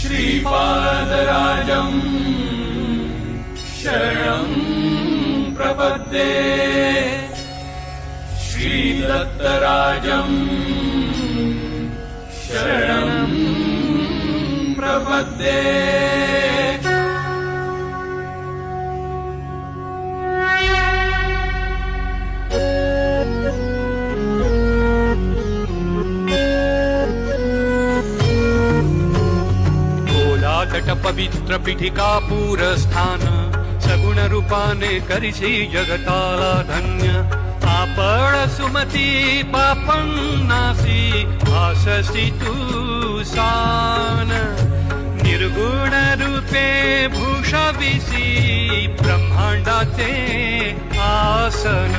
श्रीपादराजम् शरणं प्रपद्ये श्रीदत्तराजम् शरणं प्रपद्ये तट पवित्र पीठिका पूरस्थान सगुण रूपाने करिसी जगताला धन्य आपण सुमती पापं नासी भाससी तू सान निर्गुण रूपे भूषविसी ब्रह्मांडाचे आसन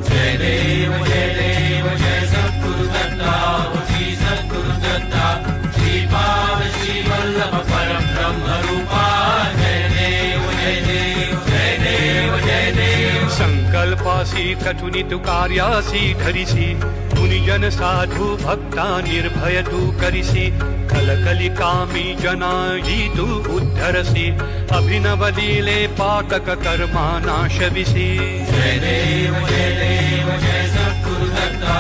जय देव जय सद्गुरु दत्ता श्री सद्गुरु दत्ता श्रीपाद श्री वल्लभ परम ब्रह्म रूपा जय देव जय देव जय देव जय देव संकल्पासी कठुनी तू कार्यासी धरिसी मुनिजन साधु भक्ता निर्भय तू करिसी कलकली कामी जनाई तू उद्धरसी अभिनव लीले पातक कर्मा नाशविसी जय देव जय सद्गुरु दत्ता